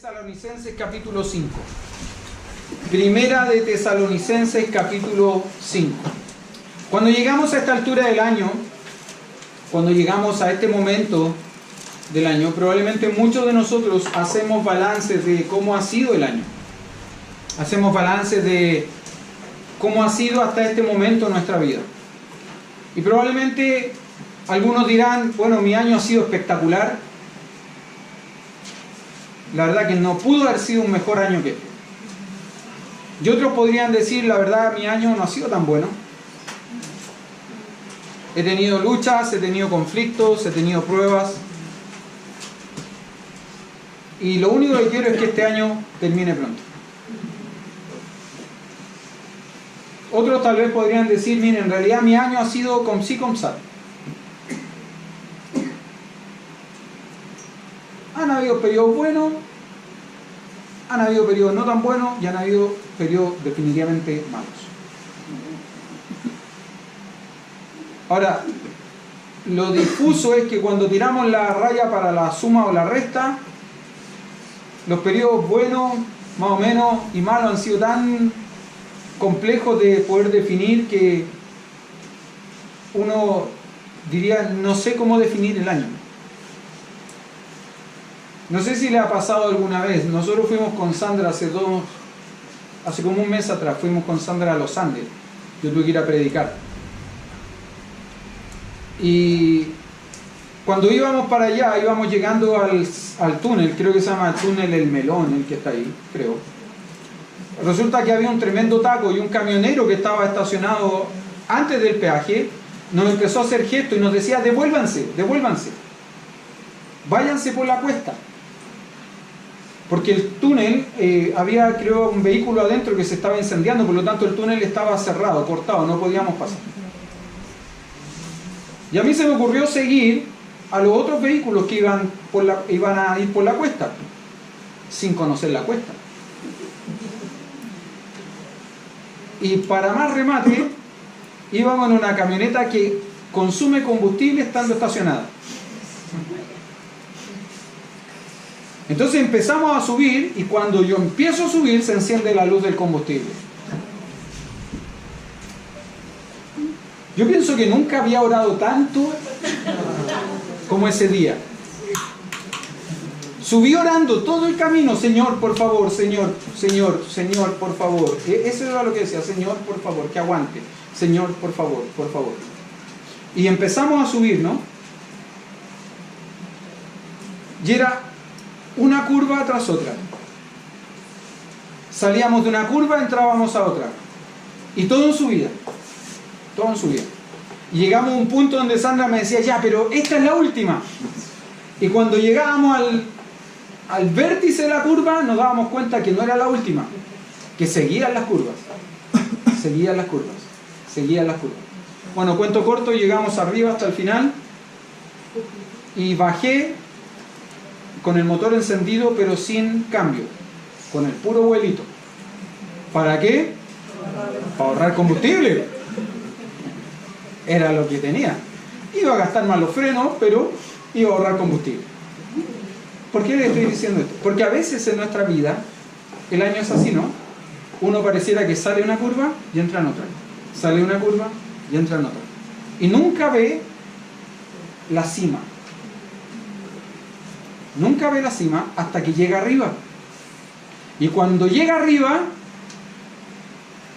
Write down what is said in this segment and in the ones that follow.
Tesalonicenses capítulo 5. Primera de Tesalonicenses capítulo 5. Cuando llegamos a esta altura del año, cuando llegamos a este momento del año, probablemente muchos de nosotros hacemos balances de cómo ha sido el año. Hacemos balances de cómo ha sido hasta este momento nuestra vida. Y probablemente algunos dirán, bueno, mi año ha sido espectacular. La verdad que no pudo haber sido un mejor año que este. Y otros podrían decir, la verdad, mi año no ha sido tan bueno. He tenido luchas, he tenido conflictos, he tenido pruebas. Y lo único que quiero es que este año termine pronto. Otros tal vez podrían decir, miren, en realidad mi año ha sido com si com sa. Han habido periodos buenos, han habido periodos no tan buenos y han habido periodos definitivamente malos. Ahora, lo difuso es que cuando tiramos la raya para la suma o la resta, los periodos buenos, más o menos, y malos han sido tan complejos de poder definir que uno diría, no sé cómo definir el año. No sé si le ha pasado alguna vez. Nosotros fuimos con Sandra hace como un mes atrás, fuimos con Sandra a los Andes. Yo tuve que ir a predicar. Y cuando íbamos para allá, íbamos llegando al túnel, creo que se llama el túnel El Melón, el que está ahí, creo. Resulta que había un tremendo taco y un camionero que estaba estacionado antes del peaje nos empezó a hacer gestos y nos decía, devuélvanse, devuélvanse. Váyanse por la cuesta. Porque el túnel, había creo un vehículo adentro que se estaba incendiando, por lo tanto el túnel estaba cerrado, cortado, no podíamos pasar. Y a mí se me ocurrió seguir a los otros vehículos que iban a ir por la cuesta, sin conocer la cuesta. Y para más remate, íbamos en una camioneta que consume combustible estando estacionada. Entonces empezamos a subir y cuando yo empiezo a subir se enciende la luz del combustible. Yo pienso que nunca había orado tanto como ese día. Subí orando todo el camino, Señor, por favor, Señor, Señor, Señor, por favor. Eso era lo que decía, Señor, por favor, que aguante. Señor, por favor, por favor. Y empezamos a subir, ¿no? Y era una curva tras otra. Salíamos de una curva, entrábamos a otra. Y todo en subida. Todo en subida. Y llegamos a un punto donde Sandra me decía, ya, pero esta es la última. Y cuando llegábamos al vértice de la curva, nos dábamos cuenta que no era la última. Que seguían las curvas. Seguían las curvas. Seguían las curvas. Bueno, cuento corto, llegamos arriba hasta el final. Y bajé con el motor encendido pero sin cambio, con el puro vuelito. ¿Para qué? Para ahorrar combustible. Era lo que tenía. Iba a gastar más los frenos, pero iba a ahorrar combustible. ¿Por qué le estoy diciendo esto? Porque a veces en nuestra vida el año es así, ¿no? Uno pareciera que sale una curva y entra en otra. Sale una curva y entra en otra. Y nunca ve la cima. Nunca ve la cima hasta que llega arriba. Y cuando llega arriba,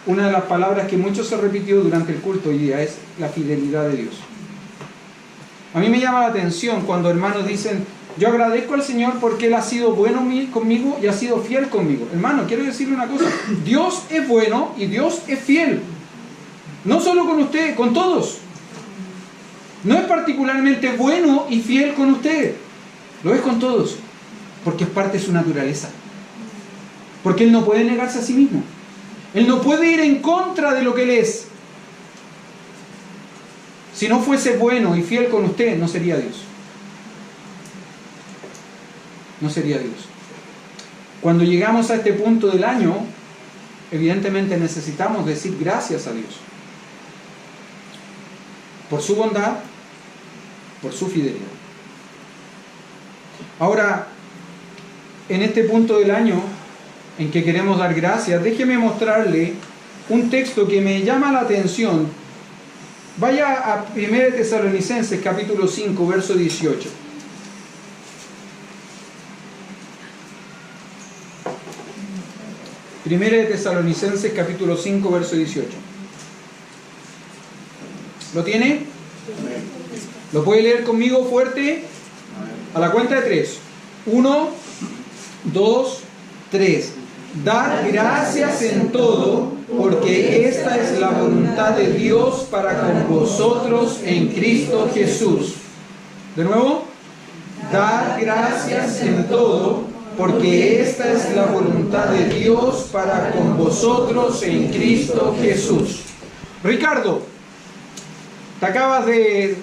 una de las palabras que mucho se repitió durante el culto hoy día es la fidelidad de Dios. A mí me llama la atención cuando hermanos dicen, yo agradezco al Señor porque Él ha sido bueno conmigo y ha sido fiel conmigo. Hermano, quiero decirle una cosa, Dios es bueno y Dios es fiel. No solo con usted, con todos. No es particularmente bueno y fiel con usted. Lo es con todos, porque es parte de su naturaleza. Porque Él no puede negarse a sí mismo. Él no puede ir en contra de lo que Él es. Si no fuese bueno y fiel con usted, no sería Dios. No sería Dios. Cuando llegamos a este punto del año, evidentemente necesitamos decir gracias a Dios. Por su bondad, por su fidelidad. Ahora, en este punto del año en que queremos dar gracias, déjeme mostrarle un texto que me llama la atención. Vaya a 1 Tesalonicenses capítulo 5, verso 18. Primera de Tesalonicenses capítulo 5, verso 18. ¿Lo tiene? ¿Lo puede leer conmigo fuerte? A la cuenta de 3. 1, 2, 3. Dad gracias en todo, porque esta es la voluntad de Dios para con vosotros en Cristo Jesús. De nuevo. Dad gracias en todo, porque esta es la voluntad de Dios para con vosotros en Cristo Jesús. Ricardo, te acabas de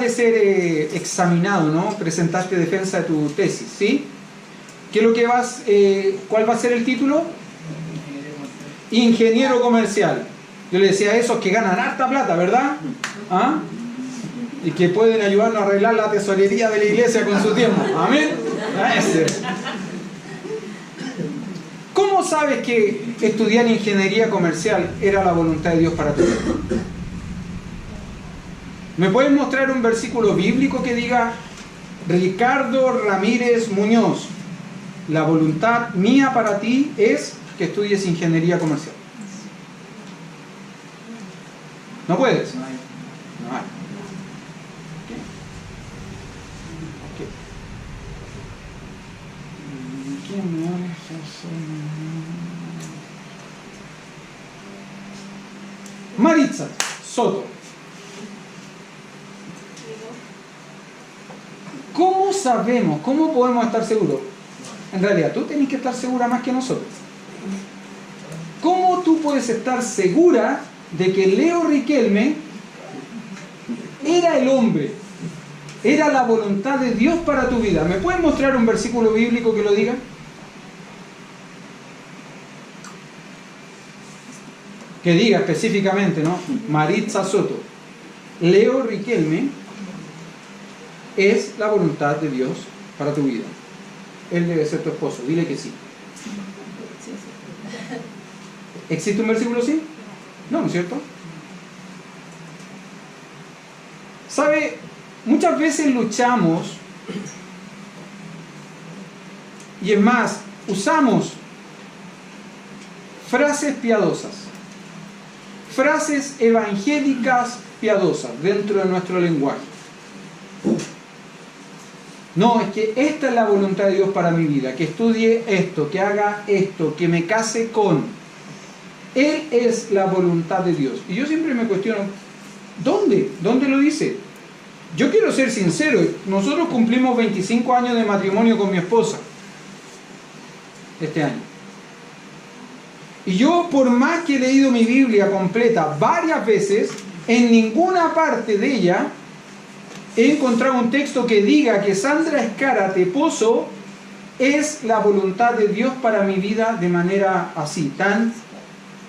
ser examinado, ¿no? Presentaste defensa de tu tesis, ¿sí? ¿Qué es lo que cuál va a ser el título? Ingeniero comercial. Yo le decía a esos que ganan harta plata, ¿verdad? ¿Ah? Y que pueden ayudarnos a arreglar la tesorería de la iglesia con su tiempo. Amén. ¿Cómo sabes que estudiar ingeniería comercial era la voluntad de Dios para ti? ¿Me puedes mostrar un versículo bíblico que diga: Ricardo Ramírez Muñoz, la voluntad mía para ti es que estudies ingeniería comercial? ¿No puedes? No hay. Maritza Soto, ¿cómo sabemos, cómo podemos estar seguros? En realidad, tú tenés que estar segura más que nosotros. ¿Cómo tú puedes estar segura de que Leo Riquelme era el hombre, era la voluntad de Dios para tu vida? ¿Me puedes mostrar un versículo bíblico que lo diga? Que diga específicamente, ¿no? Maritza Soto, Leo Riquelme es la voluntad de Dios para tu vida. Él debe ser tu esposo. Dile que sí. ¿Existe un versículo así? No, ¿no es cierto? ¿Sabe? Muchas veces luchamos, y es más, usamos frases piadosas, frases evangélicas piadosas dentro de nuestro lenguaje. No, es que esta es la voluntad de Dios para mi vida, que estudie esto, que haga esto, que me case con. Él es la voluntad de Dios. Y yo siempre me cuestiono, ¿dónde? ¿Dónde lo dice? Yo quiero ser sincero, nosotros cumplimos 25 años de matrimonio con mi esposa este año. Y yo, por más que he leído mi Biblia completa varias veces, en ninguna parte de ella he encontrado un texto que diga que Sandra Escárate Pozo es la voluntad de Dios para mi vida de manera así, tan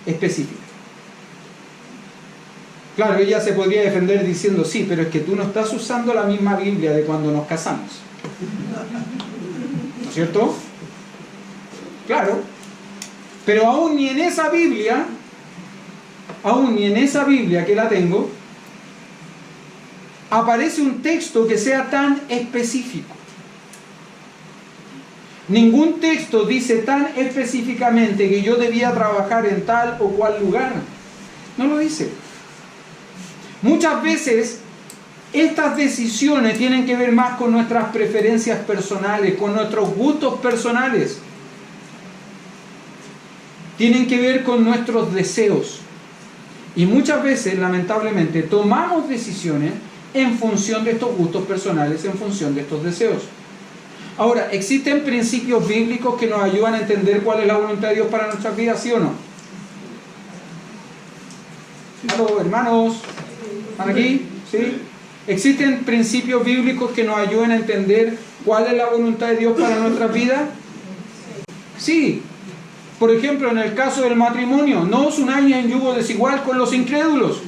específica. Claro, ella se podría defender diciendo: sí, pero es que tú no estás usando la misma Biblia de cuando nos casamos. ¿No es cierto? Claro. Pero aún ni en esa Biblia que la tengo, aparece un texto que sea tan específico. Ningún texto dice tan específicamente que yo debía trabajar en tal o cual lugar. No lo dice. Muchas veces estas decisiones tienen que ver más con nuestras preferencias personales, con nuestros gustos personales. Tienen que ver con nuestros deseos. Y muchas veces, lamentablemente, tomamos decisiones en función de estos gustos personales, en función de estos deseos. Ahora, ¿existen principios bíblicos que nos ayudan a entender cuál es la voluntad de Dios para nuestras vidas, sí o no? ¿Aló, hermanos? ¿Están aquí? ¿Sí? ¿Existen principios bíblicos que nos ayudan a entender cuál es la voluntad de Dios para nuestras vidas? Sí. Por ejemplo, en el caso del matrimonio, no os unáis en yugo desigual con los incrédulos.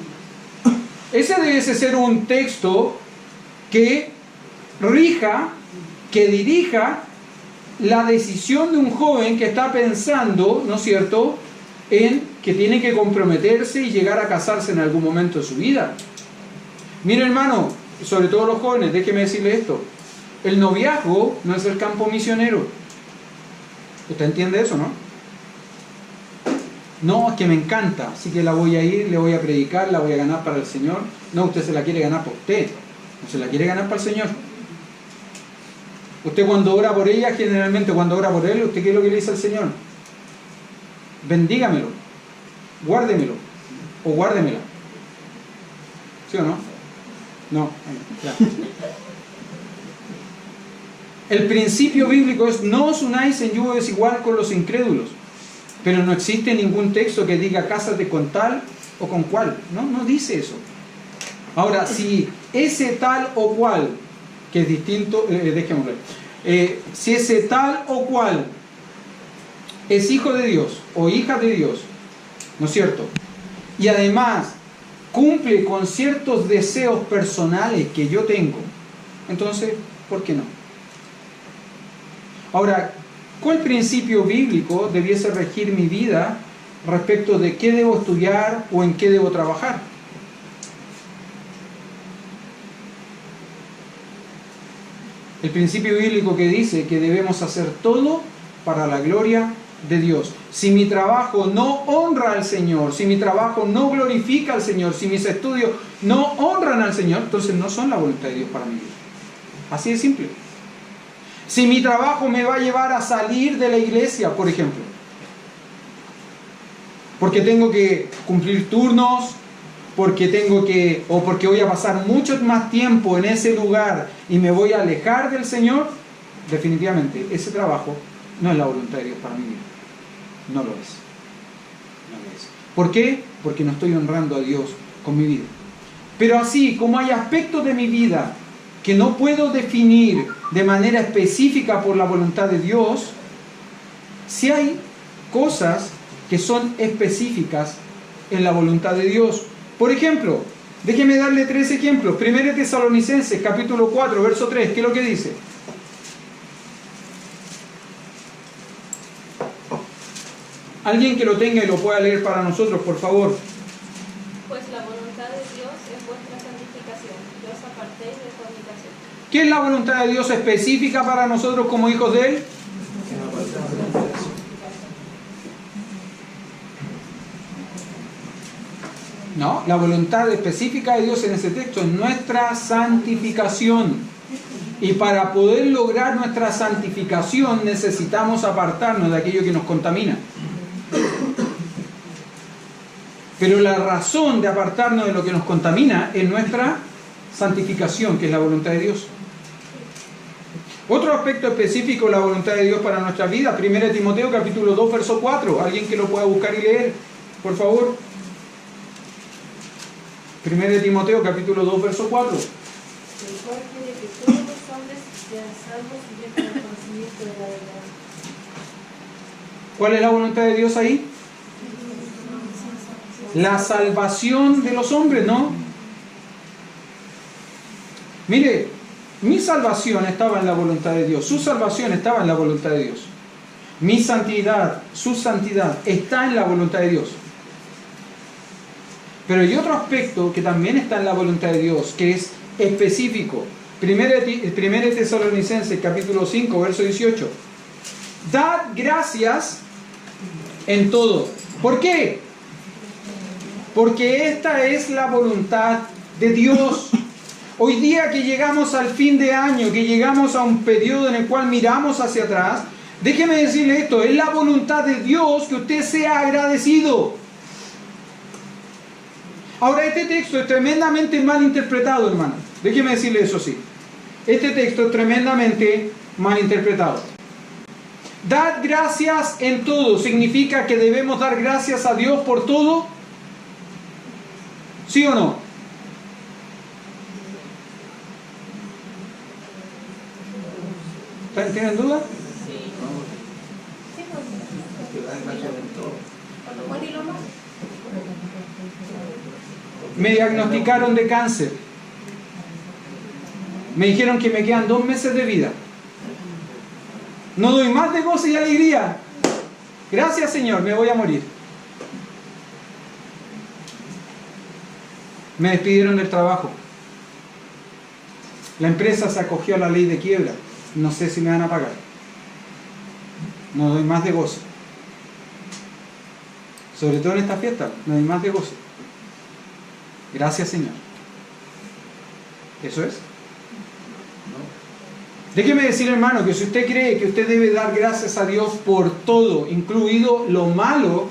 Ese debe ser un texto que rija que dirija la decisión de un joven que está pensando, ¿no es cierto?, en que tiene que comprometerse y llegar a casarse en algún momento de su vida. Mire, hermano, sobre todo los jóvenes, déjeme decirle esto: el noviazgo no es el campo misionero. ¿Usted entiende eso, no? No, es que me encanta, así que la voy a ir, le voy a predicar, la voy a ganar para el Señor. No, usted se la quiere ganar por usted, no se la quiere ganar para el Señor. Usted cuando ora por ella, generalmente cuando ora por él, ¿usted qué es lo que le dice al Señor? Bendígamelo, guárdemelo o guárdemela. ¿Sí o no? No, ya. El principio bíblico es: no os unáis en yugo desigual con los incrédulos. Pero no existe ningún texto que diga cásate con tal o con cual. No dice eso. Ahora, si ese tal o cual, que es distinto, dejémoslo. Si ese tal o cual es hijo de Dios o hija de Dios, ¿no es cierto?, y además cumple con ciertos deseos personales que yo tengo, entonces, ¿por qué no? Ahora, ¿cuál principio bíblico debiese regir mi vida respecto de qué debo estudiar o en qué debo trabajar? El principio bíblico que dice que debemos hacer todo para la gloria de Dios. Si mi trabajo no honra al Señor, si mi trabajo no glorifica al Señor, si mis estudios no honran al Señor, entonces no son la voluntad de Dios para mi vida. Así de simple. Si mi trabajo me va a llevar a salir de la iglesia, por ejemplo, porque tengo que cumplir turnos, porque voy a pasar mucho más tiempo en ese lugar y me voy a alejar del Señor, definitivamente ese trabajo no es la voluntad de Dios para mi vida. No lo es. No lo es. ¿Por qué? Porque no estoy honrando a Dios con mi vida. Pero así como hay aspectos de mi vida que no puedo definir de manera específica por la voluntad de Dios, sí hay cosas que son específicas en la voluntad de Dios. Por ejemplo, déjeme darle 3 ejemplos. 1 Tesalonicenses, capítulo 4, verso 3, ¿qué es lo que dice? Alguien que lo tenga y lo pueda leer para nosotros, por favor. Pues la voluntad de Dios es vuestra santificación, que os apartéis de fornicación. ¿Qué es la voluntad de Dios específica para nosotros como hijos de Él? No, la voluntad específica de Dios en ese texto es nuestra santificación. Y para poder lograr nuestra santificación necesitamos apartarnos de aquello que nos contamina. Pero la razón de apartarnos de lo que nos contamina es nuestra santificación, que es la voluntad de Dios. Otro aspecto específico de la voluntad de Dios para nuestra vida, 1 Timoteo capítulo 2, verso 4. Alguien que lo pueda buscar y leer, por favor. 1 Timoteo capítulo 2, verso 4. El cual quiere que todos los hombres sean salvos y lleguen al conocimiento de la verdad. ¿Cuál es la voluntad de Dios ahí? La salvación de los hombres, ¿no? Mire, mi salvación estaba en la voluntad de Dios, su salvación estaba en la voluntad de Dios. Mi santidad, su santidad está en la voluntad de Dios. Pero hay otro aspecto que también está en la voluntad de Dios, que es específico. 1 Tesalonicenses capítulo 5, verso 18. Dad gracias en todo. ¿Por qué? Porque esta es la voluntad de Dios. Hoy día que llegamos al fin de año, que llegamos a un periodo en el cual miramos hacia atrás, déjeme decirle esto, es la voluntad de Dios que usted sea agradecido. Ahora, este texto es tremendamente mal interpretado, hermano. Déjeme decirle eso sí. Este texto es tremendamente mal interpretado. Dad gracias en todo. ¿Significa que debemos dar gracias a Dios por todo? ¿Sí o no? ¿Tienen duda? Sí. Cuando muere lo más. Me diagnosticaron de cáncer. Me dijeron que me quedan 2 meses de vida. No doy más de gozo y alegría. Gracias, Señor, me voy a morir. Me despidieron del trabajo. La empresa se acogió a la ley de quiebra. No sé si me van a pagar. No doy más de gozo. Sobre todo en esta fiesta, no doy más de gozo. Gracias, Señor. ¿Eso es? Déjeme decir, hermano, que si usted cree que usted debe dar gracias a Dios por todo, incluido lo malo,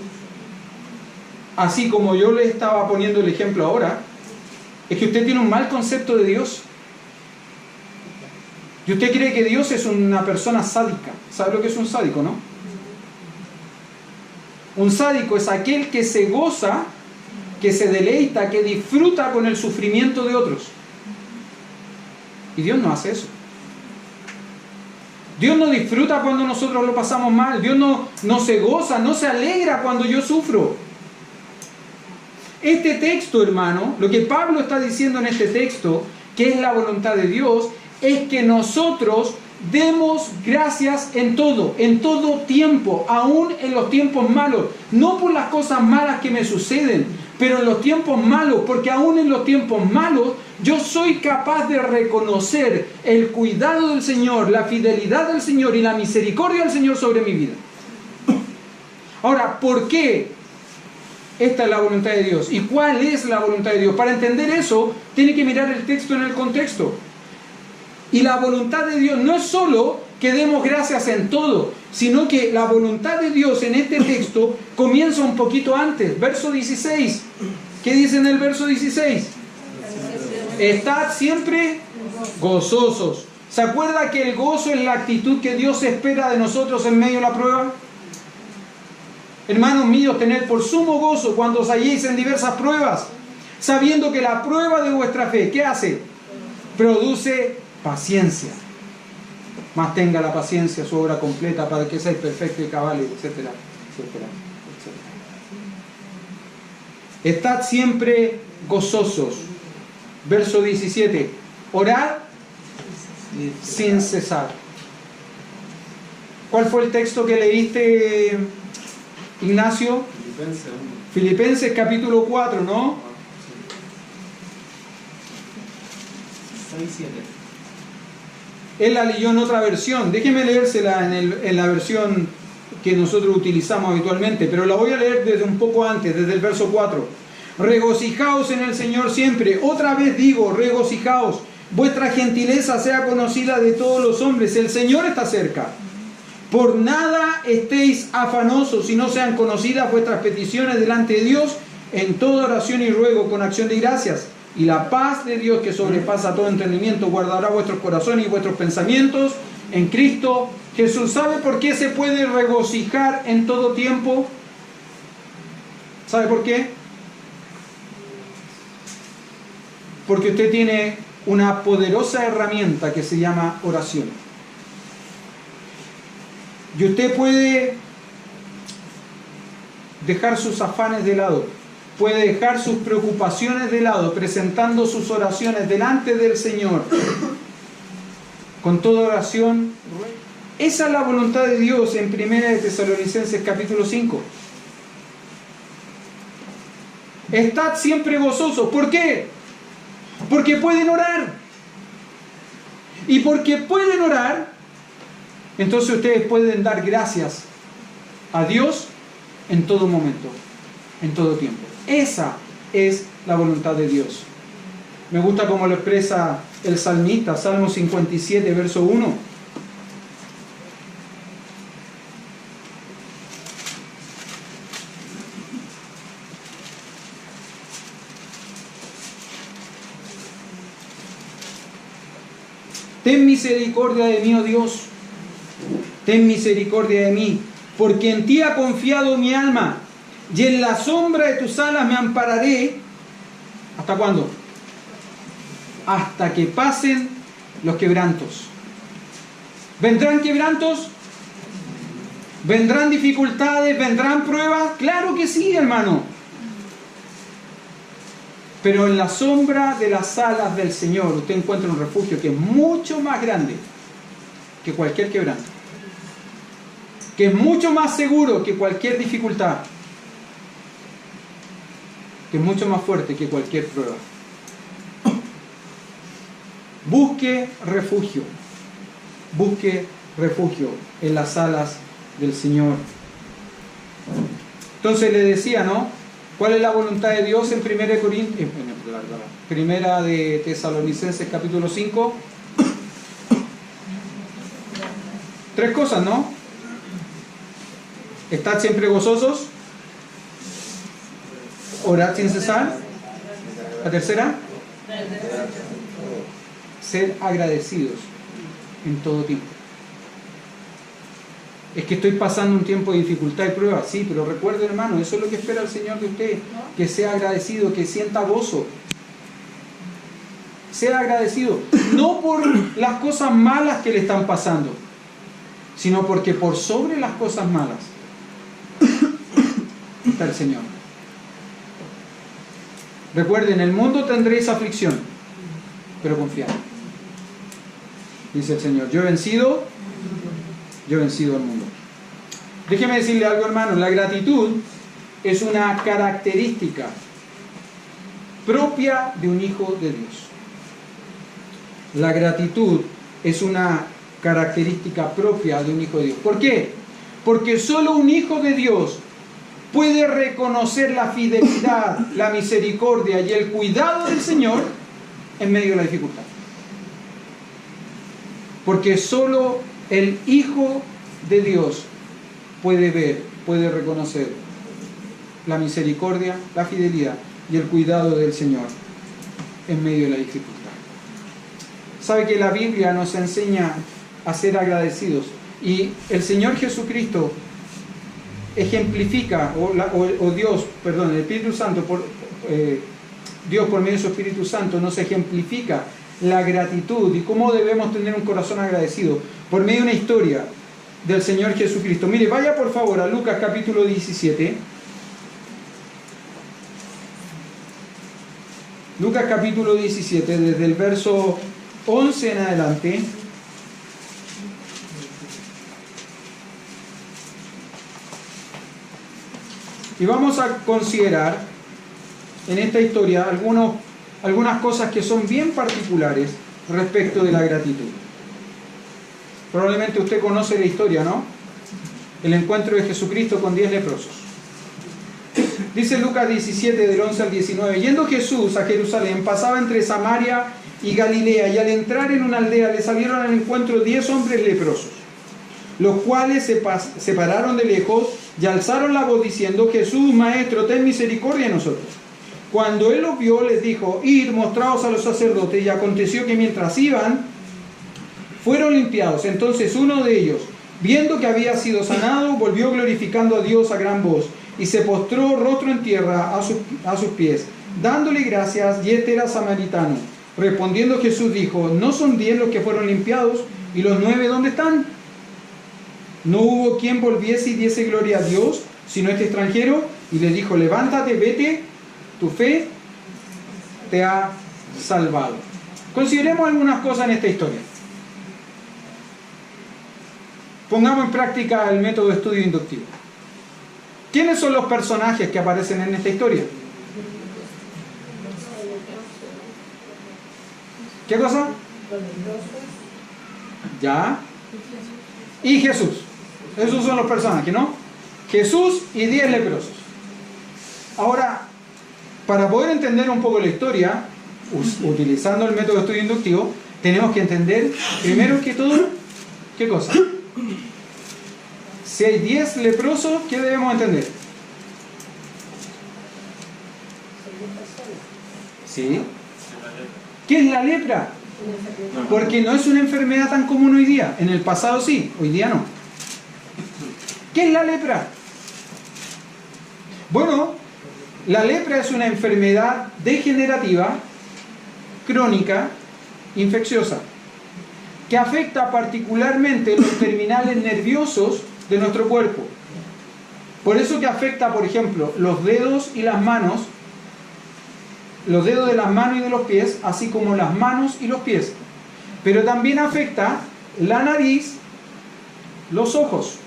así como yo le estaba poniendo el ejemplo ahora, es que usted tiene un mal concepto de Dios. Y usted cree que Dios es una persona sádica. ¿Sabe lo que es un sádico, no? Un sádico es aquel que se goza, que se deleita, que disfruta con el sufrimiento de otros. Y Dios no hace eso. Dios no disfruta cuando nosotros lo pasamos mal. Dios no se goza, no se alegra cuando yo sufro. Este texto, hermano, lo que Pablo está diciendo en este texto, que es la voluntad de Dios, es que nosotros demos gracias en todo tiempo, aún en los tiempos malos. No por las cosas malas que me suceden, pero en los tiempos malos, porque aún en los tiempos malos yo soy capaz de reconocer el cuidado del Señor, la fidelidad del Señor y la misericordia del Señor sobre mi vida. Ahora, ¿por qué esta es la voluntad de Dios? ¿Y cuál es la voluntad de Dios? Para entender eso, tiene que mirar el texto en el contexto. Y la voluntad de Dios no es solo que demos gracias en todo, sino que la voluntad de Dios en este texto comienza un poquito antes. Verso 16. ¿Qué dice en el verso 16? Estad siempre gozosos. ¿Se acuerda que el gozo es la actitud que Dios espera de nosotros en medio de la prueba? Hermanos míos, tened por sumo gozo cuando os halléis en diversas pruebas, sabiendo que la prueba de vuestra fe, ¿qué hace? Produce paciencia. Mas tenga la paciencia su obra completa para que seáis perfectos y cabales, etcétera, etcétera, etcétera. Estad siempre gozosos. Verso 17. Orad sin cesar. ¿Cuál fue el texto que leíste, Ignacio? Filipenses capítulo 4, ¿no? 6-7. Él la leyó en otra versión. Déjeme leérsela en la versión que nosotros utilizamos habitualmente, pero la voy a leer desde un poco antes, desde el verso 4. Regocijaos en el Señor siempre. Otra vez digo, regocijaos. Vuestra gentileza sea conocida de todos los hombres. El Señor está cerca. Por nada estéis afanosos, si no sean conocidas vuestras peticiones delante de Dios en toda oración y ruego con acción de gracias. Y la paz de Dios, que sobrepasa todo entendimiento, guardará vuestros corazones y vuestros pensamientos en Cristo Jesús. ¿Sabe por qué se puede regocijar en todo tiempo? ¿Sabe por qué? Porque usted tiene una poderosa herramienta que se llama oración. Y usted puede dejar sus afanes de lado, puede dejar sus preocupaciones de lado, presentando sus oraciones delante del Señor con toda oración. Esa es la voluntad de Dios en 1 Tesalonicenses capítulo 5. Estad siempre gozosos. ¿Por qué? Porque pueden orar. Y porque pueden orar, entonces ustedes pueden dar gracias a Dios en todo momento, en todo tiempo. Esa es la voluntad de Dios. Me gusta cómo lo expresa el salmista, Salmo 57, verso 1. Ten misericordia de mí, oh Dios, ten misericordia de mí, porque en ti ha confiado mi alma, y en la sombra de tus alas me ampararé. ¿Hasta cuándo? Hasta que pasen los quebrantos. ¿Vendrán quebrantos? ¿Vendrán dificultades? ¿Vendrán pruebas? Claro que sí, hermano. Pero en la sombra de las alas del Señor usted encuentra un refugio que es mucho más grande que cualquier quebranto. que es mucho más seguro que cualquier dificultad, que es mucho más fuerte que cualquier prueba. Busque refugio en las alas del Señor. Entonces le decía, ¿no? ¿Cuál es la voluntad de Dios en Primera de Tesalonicenses capítulo 5? 3 cosas, ¿no? Estad siempre gozosos, orad sin cesar. La tercera, ser agradecidos en todo tiempo. Es que estoy pasando un tiempo de dificultad y prueba, sí, pero recuerde, hermano, eso es lo que espera el Señor de usted, que sea agradecido, que sienta gozo. Sea agradecido, no por las cosas malas que le están pasando, sino porque por sobre las cosas malas está el Señor. Recuerden, en el mundo tendréis aflicción, pero confiad. Dice el Señor, yo he vencido al mundo. Déjeme decirle algo, hermano, la gratitud es una característica propia de un hijo de Dios. La gratitud es una característica propia de un hijo de Dios. ¿Por qué? Porque solo un hijo de Dios puede reconocer la fidelidad, la misericordia y el cuidado del Señor en medio de la dificultad. Porque solo el Hijo de Dios puede ver, puede reconocer la misericordia, la fidelidad y el cuidado del Señor en medio de la dificultad. Sabe que la Biblia nos enseña a ser agradecidos y el Señor Jesucristo ejemplifica, el Espíritu Santo, Dios por medio de su Espíritu Santo nos ejemplifica la gratitud y cómo debemos tener un corazón agradecido por medio de una historia del Señor Jesucristo. Mire, vaya por favor a Lucas capítulo 17. Lucas capítulo 17, desde el verso 11 en adelante. Y vamos a considerar en esta historia algunas cosas que son bien particulares respecto de la gratitud. Probablemente usted conoce la historia, ¿no? El encuentro de Jesucristo con 10 leprosos. Dice Lucas 17, del 11 al 19, yendo Jesús a Jerusalén, pasaba entre Samaria y Galilea, y al entrar en una aldea le salieron al encuentro 10 hombres leprosos, los cuales se pararon de lejos y alzaron la voz diciendo, Jesús, Maestro, ten misericordia de nosotros. Cuando él los vio, les dijo, id, mostraos a los sacerdotes. Y aconteció que mientras iban, fueron limpiados. Entonces uno de ellos, viendo que había sido sanado, volvió glorificando a Dios a gran voz, y se postró rostro en tierra a sus pies, dándole gracias, y este era samaritano. Respondiendo Jesús dijo, ¿no son 10 los que fueron limpiados? ¿Y los 9 dónde están? No hubo quien volviese y diese gloria a Dios, sino este extranjero. Y le dijo, levántate, vete, tu fe te ha salvado. Consideremos algunas cosas en esta historia. Pongamos en práctica el método de estudio inductivo. ¿Quiénes son los personajes que aparecen en esta historia? ¿Qué cosa? Ya. Y Jesús. Esos son los personajes, ¿no? Jesús y 10 leprosos. Ahora, para poder entender un poco la historia, utilizando el método de estudio inductivo, tenemos que entender, primero que todo, ¿qué cosa? Si hay 10 leprosos, ¿qué debemos entender? ¿Sí? ¿Qué es la lepra? Porque no es una enfermedad tan común hoy día. En el pasado sí, hoy día no. ¿Qué es la lepra? Bueno, la lepra es una enfermedad degenerativa, crónica, infecciosa, que afecta particularmente los terminales nerviosos de nuestro cuerpo. Por eso que afecta, por ejemplo, los dedos y las manos, los dedos de las manos y de los pies, así como las manos y los pies. Pero también afecta la nariz, los ojos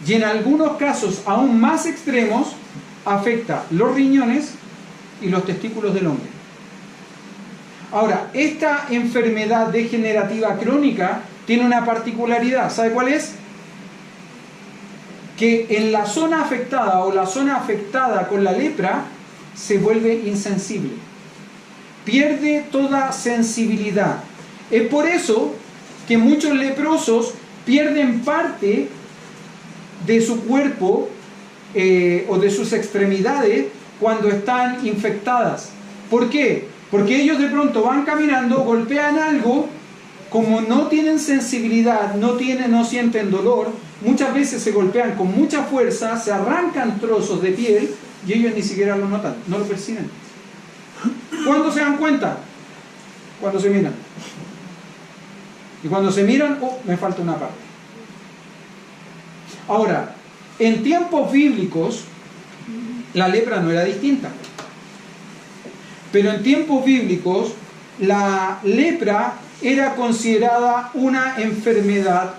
y en algunos casos aún más extremos afecta los riñones y los testículos del hombre. Ahora, esta enfermedad degenerativa crónica tiene una particularidad. ¿Sabe cuál es? Que en la zona afectada o la zona afectada con la lepra se vuelve insensible. Pierde toda sensibilidad. Es por eso que muchos leprosos pierden parte de su cuerpo o de sus extremidades cuando están infectadas. ¿Por qué? Porque ellos de pronto van caminando, golpean algo, como no tienen sensibilidad, no sienten dolor, muchas veces se golpean con mucha fuerza, se arrancan trozos de piel y ellos ni siquiera lo notan, no lo perciben. ¿Cuándo se dan cuenta? Cuando se miran. Y cuando se miran, me falta una parte. Ahora, en tiempos bíblicos, la lepra no era distinta. Pero en tiempos bíblicos, la lepra era considerada una enfermedad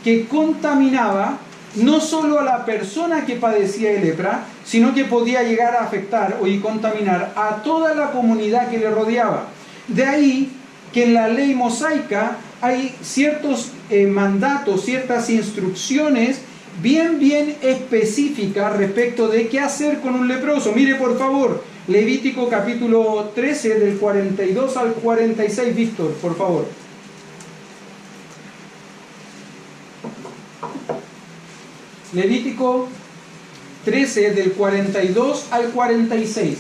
que contaminaba no solo a la persona que padecía de lepra, sino que podía llegar a afectar y contaminar a toda la comunidad que le rodeaba. De ahí que en la ley mosaica hay ciertos mandatos, ciertas instrucciones bien específicas respecto de qué hacer con un leproso. Mire por favor, Levítico capítulo 13 del 42 al 46, Víctor, por favor. Levítico 13 del 42 al 46.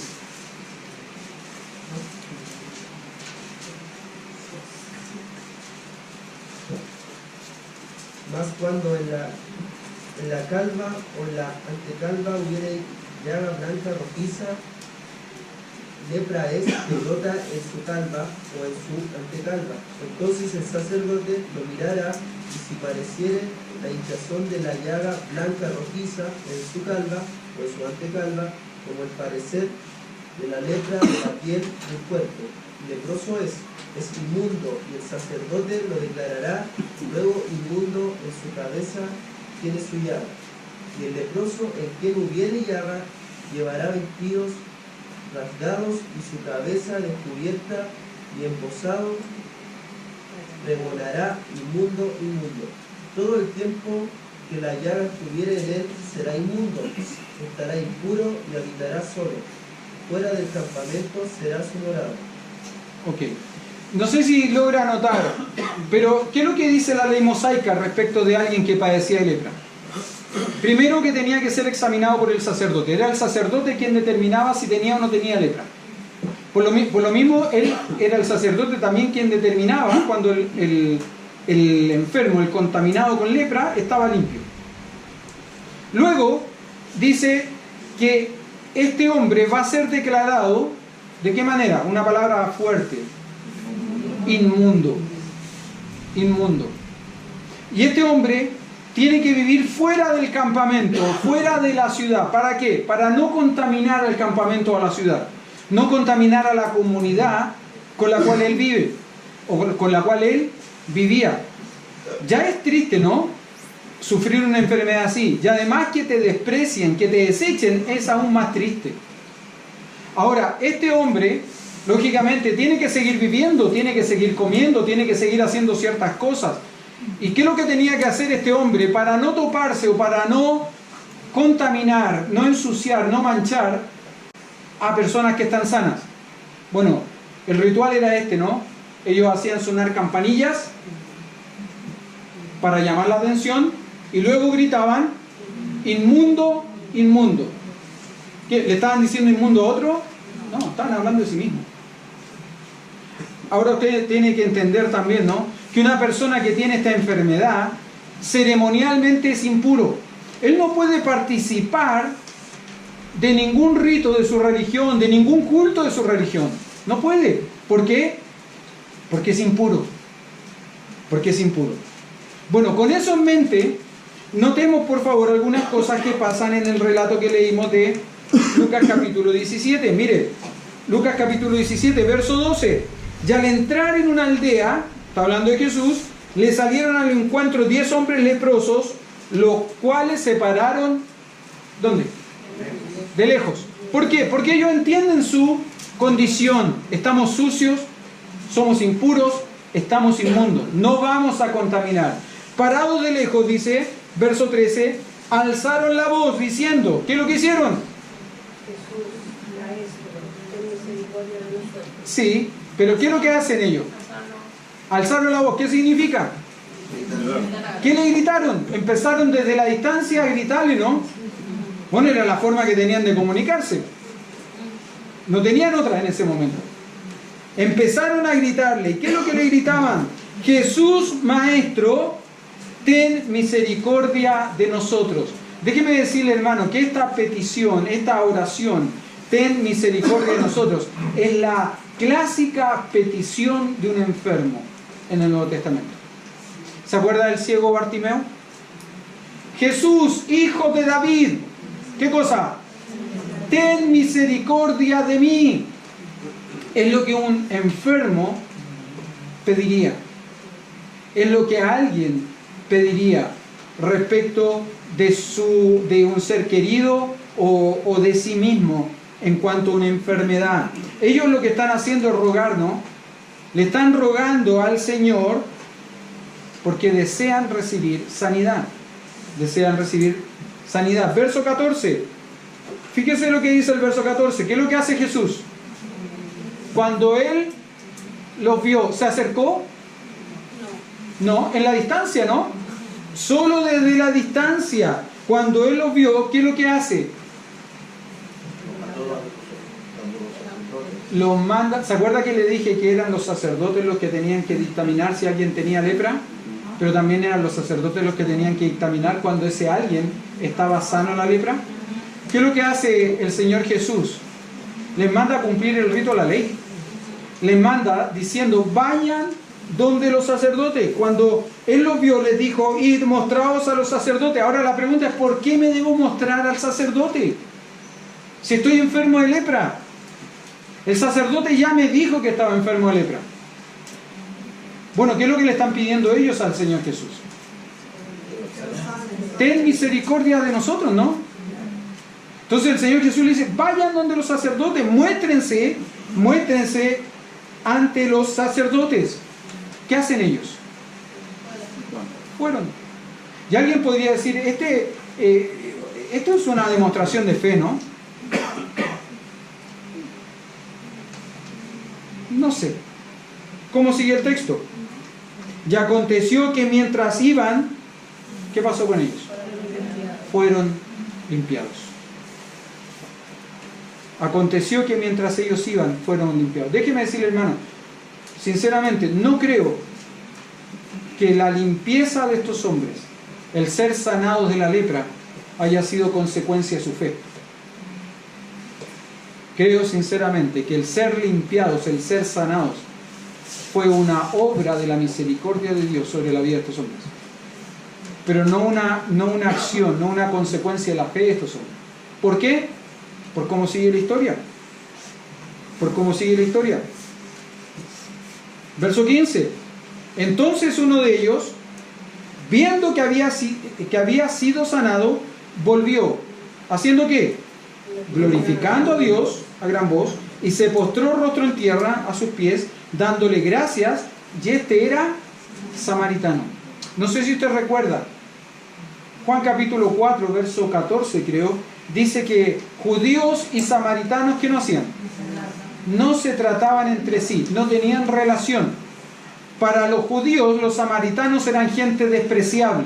Mas cuando en la calva o la antecalva hubiere llaga blanca rojiza, lepra es que brota en su calva o en su antecalva. Entonces el sacerdote lo mirará, y si pareciere la hinchazón de la llaga blanca rojiza en su calva o en su antecalva, como el parecer de la lepra de la piel del cuerpo, leproso es inmundo, y el sacerdote lo declarará luego inmundo en su cabeza, tiene su llaga. Y el leproso en quien hubiere llaga llevará vestidos rasgados y su cabeza descubierta y embozado, pregonará inmundo, inmundo. Todo el tiempo que la llaga estuviere en él será inmundo, estará impuro y habitará solo. Fuera del campamento será su morada. Ok. No sé si logra notar, pero ¿qué es lo que dice la ley mosaica respecto de alguien que padecía de lepra? Primero, que tenía que ser examinado por el sacerdote. Era el sacerdote quien determinaba si tenía o no tenía lepra. Por lo mismo, él era el sacerdote también quien determinaba cuando el enfermo, el contaminado con lepra, estaba limpio. Luego, dice que este hombre va a ser declarado, ¿de qué manera? Una palabra fuerte. Inmundo. Inmundo. Y este hombre tiene que vivir fuera del campamento, fuera de la ciudad. ¿Para qué? Para no contaminar el campamento o la ciudad. No contaminar a la comunidad con la cual él vive o con la cual él vivía. Ya es triste, ¿no? Sufrir una enfermedad así. Y además que te desprecien, que te desechen, es aún más triste. Ahora, este hombre, lógicamente, tiene que seguir viviendo, tiene que seguir comiendo, tiene que seguir haciendo ciertas cosas. ¿Y qué es lo que tenía que hacer este hombre para no toparse o para no contaminar, no ensuciar, no manchar a personas que están sanas? Bueno, el ritual era este, ¿no? Ellos hacían sonar campanillas para llamar la atención y luego gritaban: inmundo, inmundo. ¿Qué? ¿Le estaban diciendo inmundo a otro? No, estaban hablando de sí mismo. Ahora usted tiene que entender también, ¿no?, que una persona que tiene esta enfermedad ceremonialmente es impuro. Él no puede participar de ningún rito de su religión, de ningún culto de su religión. No puede. ¿Por qué? Porque es impuro. Porque es impuro. Bueno, con eso en mente, notemos por favor algunas cosas que pasan en el relato que leímos de Lucas capítulo 17. Mire, Lucas capítulo 17, verso 12. Y al entrar en una aldea, está hablando de Jesús, le salieron al encuentro 10 hombres leprosos, los cuales se pararon, ¿dónde? De lejos. ¿Por qué? Porque ellos entienden su condición. Estamos sucios, somos impuros, estamos inmundos, no vamos a contaminar. Parados de lejos, dice, verso 13, alzaron la voz diciendo, ¿qué es lo que hicieron? Jesús, Maestro, ten misericordia de nosotros. Sí, pero ¿qué es lo que hacen ellos? Alzaron la voz, ¿qué significa? ¿Qué le gritaron? Empezaron desde la distancia a gritarle, ¿no? Bueno, era la forma que tenían de comunicarse. No tenían otra en ese momento. Empezaron a gritarle. ¿Y qué es lo que le gritaban? Jesús, Maestro, ten misericordia de nosotros. Déjeme decirle, hermano, que esta petición, esta oración, ten misericordia de nosotros, es la clásica petición de un enfermo en el Nuevo Testamento. ¿Se acuerda del ciego Bartimeo? Jesús, hijo de David, ¿qué cosa? Ten misericordia de mí. Es lo que un enfermo pediría. Es lo que alguien pediría respecto de un ser querido o de sí mismo en cuanto a una enfermedad. Ellos lo que están haciendo es rogarnos, le están rogando al Señor porque desean recibir sanidad. Desean recibir sanidad. Verso 14. Fíjese lo que dice el verso 14. ¿Qué es lo que hace Jesús? Cuando Él los vio, ¿se acercó? No, en la distancia, ¿no? Solo desde la distancia. Cuando Él los vio, ¿qué es lo que hace? Los manda. ¿Se acuerda que le dije que eran los sacerdotes los que tenían que dictaminar si alguien tenía lepra? Pero también eran los sacerdotes los que tenían que dictaminar cuando ese alguien estaba sano de la lepra. ¿Qué es lo que hace el Señor Jesús? Les manda a cumplir el rito de la ley. Les manda diciendo, vayan donde los sacerdotes. Cuando Él los vio, les dijo, id, mostraos a los sacerdotes. Ahora la pregunta es, ¿por qué me debo mostrar al sacerdote? Si estoy enfermo de lepra. El sacerdote ya me dijo que estaba enfermo de lepra. Bueno, ¿qué es lo que le están pidiendo ellos al Señor Jesús? Ten misericordia de nosotros, ¿no? Entonces el Señor Jesús le dice, vayan donde los sacerdotes, muéstrense ante los sacerdotes. ¿Qué hacen ellos? Fueron. Y alguien podría decir, esto es una demostración de fe, ¿no? No sé. ¿Cómo sigue el texto? Y aconteció que mientras iban, ¿qué pasó con ellos? Fueron limpiados. Aconteció que mientras ellos iban, fueron limpiados. Déjeme decirle, hermano, sinceramente, no creo que la limpieza de estos hombres, el ser sanados de la lepra, haya sido consecuencia de su fe. Creo sinceramente que el ser limpiados, el ser sanados, fue una obra de la misericordia de Dios sobre la vida de estos hombres. Pero no una acción, no una consecuencia de la fe de estos hombres. ¿Por qué? Por cómo sigue la historia. Por cómo sigue la historia. Verso 15. Entonces uno de ellos, viendo que había sido sanado, volvió. ¿Haciendo qué? Glorificando a Dios a gran voz, y se postró rostro en tierra a sus pies, dándole gracias, y este era samaritano. No sé si usted recuerda, Juan capítulo 4, verso 14 creo, dice que judíos y samaritanos, ¿qué no hacían? No se trataban entre sí, no tenían relación. Para los judíos, los samaritanos eran gente despreciable.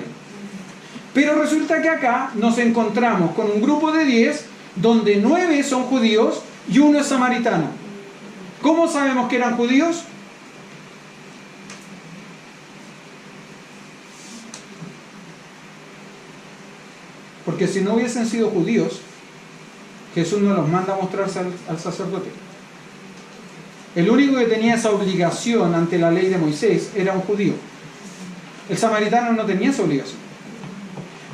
Pero resulta que acá nos encontramos con un grupo de 10, donde 9 son judíos y 1 es samaritano. ¿Cómo sabemos que eran judíos? Porque si no hubiesen sido judíos, Jesús no los manda a mostrarse al sacerdote. El único que tenía esa obligación ante la ley de Moisés era un judío. El samaritano no tenía esa obligación.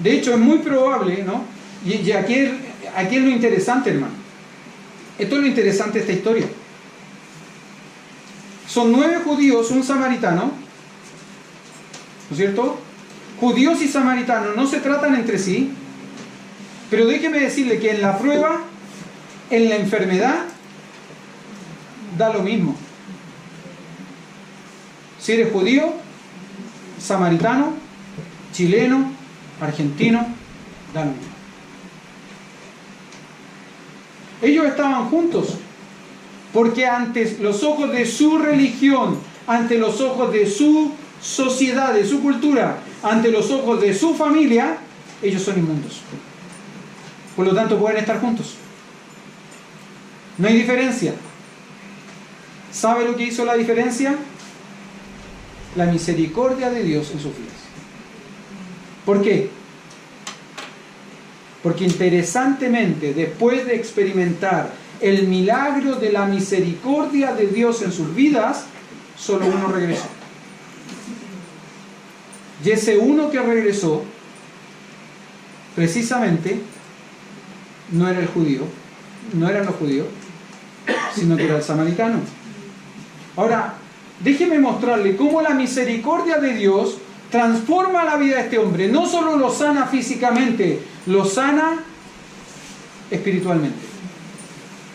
De hecho, es muy probable, ¿no? Y aquí es lo interesante, hermano. Esto es lo interesante de esta historia. Son 9 judíos, un samaritano, ¿no es cierto? judíos y samaritanos no se tratan entre sí, pero déjeme decirle que en la prueba, en la enfermedad, da lo mismo. Si eres judío, samaritano, chileno, argentino, da lo mismo. Ellos estaban juntos porque ante los ojos de su religión, ante los ojos de su sociedad, de su cultura, ante los ojos de su familia, ellos son inmundos. Por lo tanto, pueden estar juntos. No hay diferencia. ¿Sabe lo que hizo la diferencia? La misericordia de Dios en sus vidas. ¿Por qué? Porque interesantemente, después de experimentar el milagro de la misericordia de Dios en sus vidas, solo uno regresó. Y ese uno que regresó, precisamente, no era el judío, no eran los judíos, sino que era el samaritano. Ahora, déjeme mostrarle cómo la misericordia de Dios transforma la vida de este hombre. No solo lo sana físicamente, lo sana espiritualmente.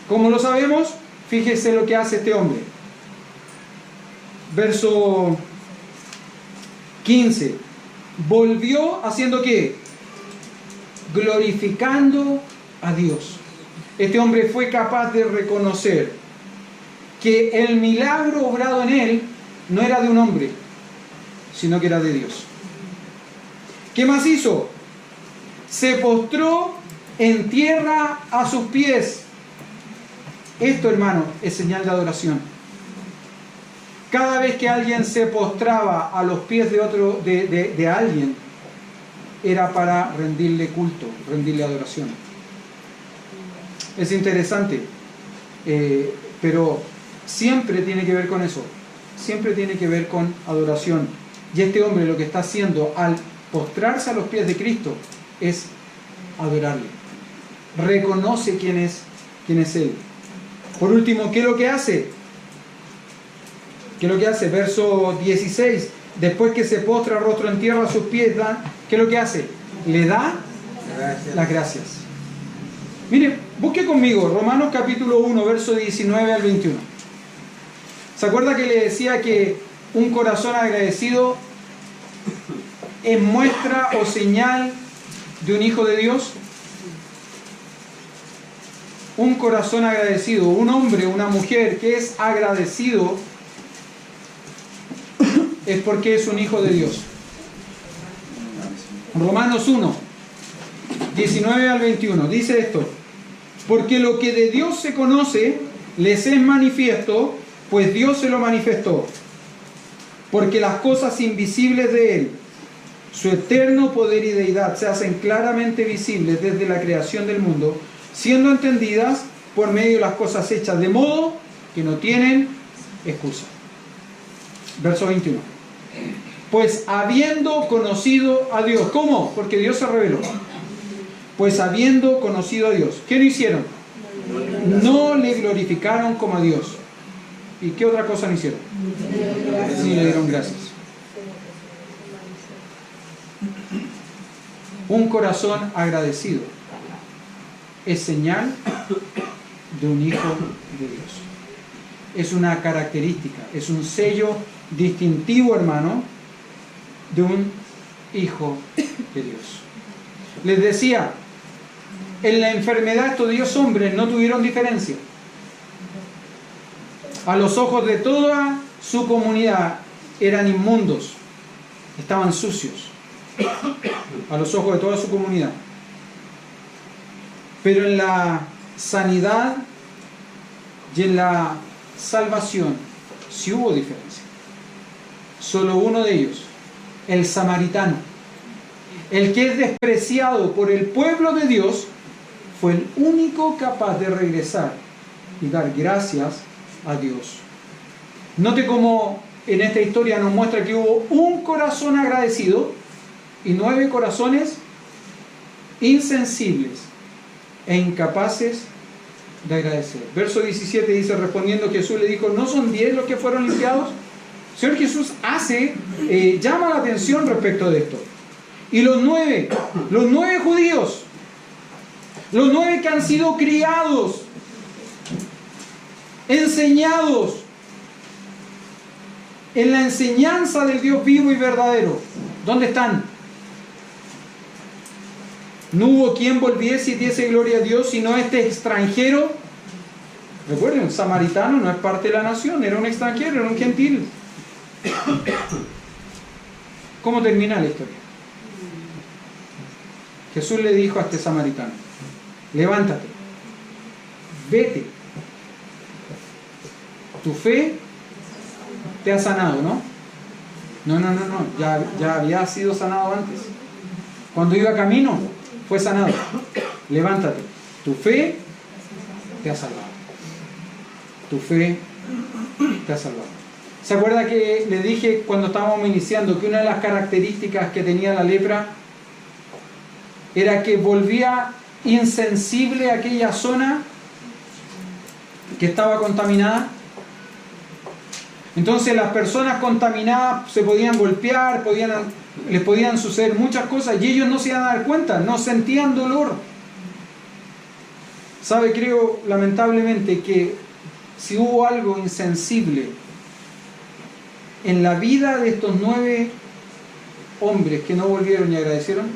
¿Cómo lo sabemos? Fíjese lo que hace este hombre. Verso 15. Volvió haciendo ¿qué? Glorificando a Dios. Este hombre fue capaz de reconocer que el milagro obrado en él no era de un hombre, sino que era de Dios. ¿Qué más hizo? Se postró en tierra a sus pies. Esto, hermano, es señal de adoración. Cada vez que alguien se postraba a los pies de alguien, era para rendirle culto, rendirle adoración. Es interesante, pero siempre tiene que ver con eso. Siempre tiene que ver con adoración. Y este hombre lo que está haciendo al postrarse a los pies de Cristo es adorarle. Reconoce quién es Él. Por último, ¿qué es lo que hace? ¿Qué es lo que hace? Verso 16. Después que se postra rostro en tierra a sus pies, ¿qué es lo que hace? Le da las gracias. Mire, busque conmigo Romanos capítulo 1, verso 19 al 21. ¿Se acuerda que le decía que un corazón agradecido es muestra o señal de un hijo de Dios? Un corazón agradecido, un hombre, una mujer que es agradecido, es porque es un hijo de Dios. Romanos 1, 19 al 21, dice esto: porque lo que de Dios se conoce les es manifiesto, pues Dios se lo manifestó. Porque las cosas invisibles de Él, su eterno poder y deidad, se hacen claramente visibles desde la creación del mundo, siendo entendidas por medio de las cosas hechas, de modo que no tienen excusa. Verso 21. Pues habiendo conocido a Dios, ¿cómo? Porque Dios se reveló. Pues habiendo conocido a Dios, ¿qué no hicieron? No le glorificaron como a Dios. ¿Y qué otra cosa no hicieron? Ni le dieron gracias. Un corazón agradecido es señal de un hijo de Dios. Es una característica, es un sello distintivo, hermano, de un hijo de Dios. Les decía, en la enfermedad estos 10 hombres no tuvieron diferencia. A los ojos de toda su comunidad eran inmundos, estaban sucios, a los ojos de toda su comunidad. Pero en la sanidad y en la salvación sí hubo diferencia. Solo uno de ellos, el samaritano, el que es despreciado por el pueblo de Dios, fue el único capaz de regresar y dar gracias a Dios. Note cómo en esta historia nos muestra que hubo un corazón agradecido y 9 corazones insensibles e incapaces de agradecer. Verso 17 dice: respondiendo Jesús le dijo: ¿no son 10 los que fueron limpiados? Señor Jesús llama la atención respecto de esto. Y los 9 judíos, los 9 que han sido criados, enseñados en la enseñanza del Dios vivo y verdadero, ¿dónde están? No hubo quien volviese y diese gloria a Dios, sino este extranjero. Recuerden, el samaritano no es parte de la nación, era un extranjero, era un gentil. ¿Cómo termina la historia? Jesús le dijo a este samaritano: levántate, vete, tu fe te ha sanado, ¿no? No, ya había sido sanado antes. Cuando iba camino, fue sanado. Levántate, tu fe te ha salvado. Tu fe te ha salvado. ¿Se acuerda que le dije cuando estábamos iniciando que una de las características que tenía la lepra era que volvía insensible a aquella zona que estaba contaminada? Entonces las personas contaminadas se podían golpear, les podían suceder muchas cosas y ellos no se iban a dar cuenta, no sentían dolor. ¿Sabe? Creo lamentablemente que si hubo algo insensible en la vida de estos 9 hombres que no volvieron y agradecieron,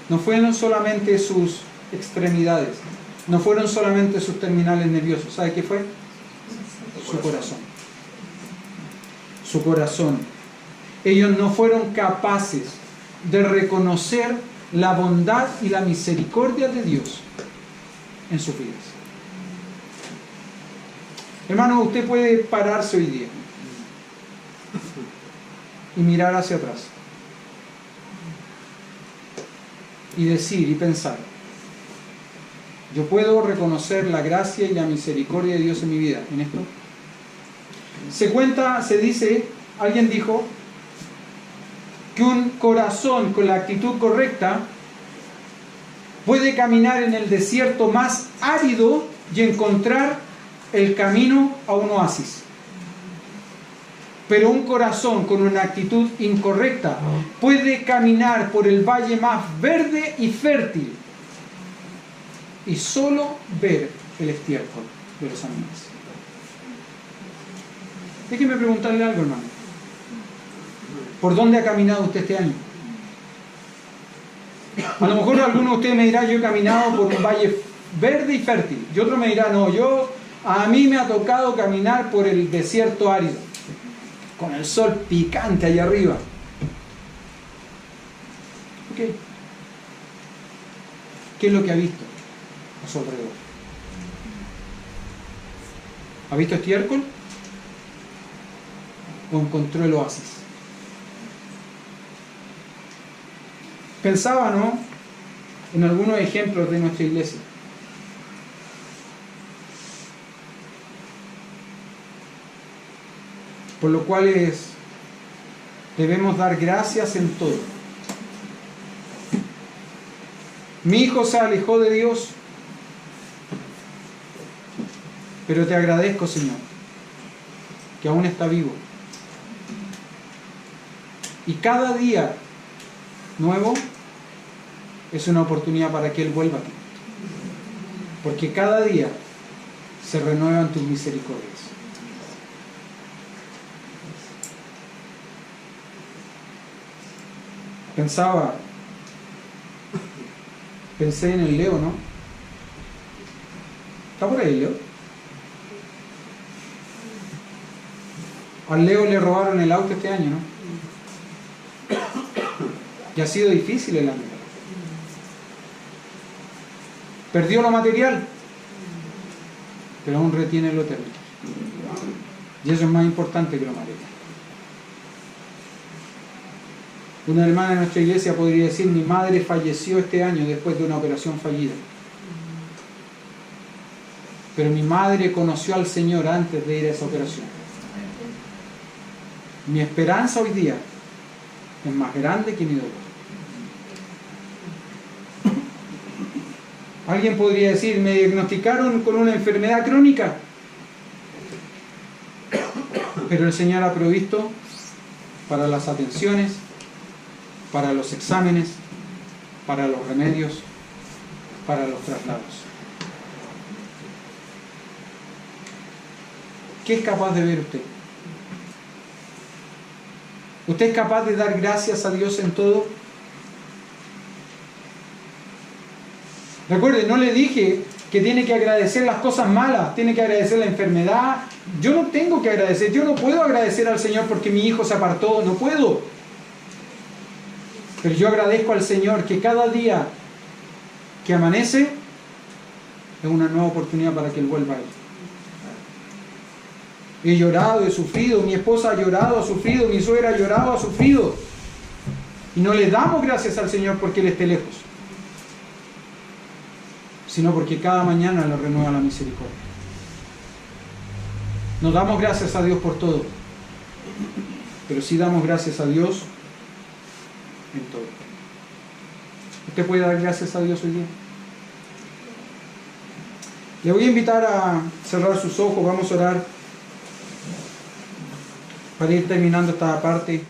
no fueron solamente sus extremidades, no fueron solamente sus terminales nerviosos. ¿Sabe qué fue? Su corazón. Su corazón. Ellos no fueron capaces de reconocer la bondad y la misericordia de Dios en sus vidas. Hermano, usted puede pararse hoy día y mirar hacia atrás y decir y pensar: yo puedo reconocer la gracia y la misericordia de Dios en mi vida, en esto. Se dice, alguien dijo que un corazón con la actitud correcta puede caminar en el desierto más árido y encontrar el camino a un oasis. Pero un corazón con una actitud incorrecta puede caminar por el valle más verde y fértil y solo ver el estiércol de los animales. Déjeme preguntarle algo, hermano. ¿Por dónde ha caminado usted este año? A lo mejor alguno de ustedes me dirá: yo he caminado por un valle verde y fértil. Y otro me dirá: no, a mí me ha tocado caminar por el desierto árido, con el sol picante allá arriba. Ok. ¿Qué es lo que ha visto a su alrededor? ¿Ha visto estiércol? ¿O encontró el oasis? Pensaba, ¿no?, en algunos ejemplos de nuestra iglesia. Por lo cual debemos dar gracias en todo. Mi hijo se alejó de Dios, pero te agradezco, Señor, que aún está vivo. Y cada día nuevo es una oportunidad para que Él vuelva a ti. Porque cada día se renuevan tus misericordias. Pensé en el Leo, ¿no? ¿Está por ahí, Leo? Al Leo le robaron el auto este año, ¿no? Y ha sido difícil el año. Perdió lo material, pero aún retiene lo eterno. Y eso es más importante que lo material. Una hermana de nuestra iglesia podría decir: mi madre falleció este año después de una operación fallida. Pero mi madre conoció al Señor antes de ir a esa operación. Mi esperanza hoy día es más grande que mi dolor. Alguien podría decir: me diagnosticaron con una enfermedad crónica, pero el Señor ha provisto para las atenciones, para los exámenes, para los remedios, para los traslados. ¿Qué es capaz de ver usted? ¿Usted es capaz de dar gracias a Dios en todo? Recuerde, no le dije que tiene que agradecer las cosas malas, tiene que agradecer la enfermedad. Yo no tengo que agradecer, yo no puedo agradecer al Señor porque mi hijo se apartó, no puedo. Pero yo agradezco al Señor que cada día que amanece es una nueva oportunidad para que Él vuelva a Él. He llorado, he sufrido, mi esposa ha llorado, ha sufrido, mi suegra ha llorado, ha sufrido. Y no le damos gracias al Señor porque Él esté lejos, sino porque cada mañana le renueva la misericordia. No damos gracias a Dios por todo, pero sí damos gracias a Dios en todo. ¿Usted puede dar gracias a Dios hoy día? Le voy a invitar a cerrar sus ojos, vamos a orar para ir terminando esta parte.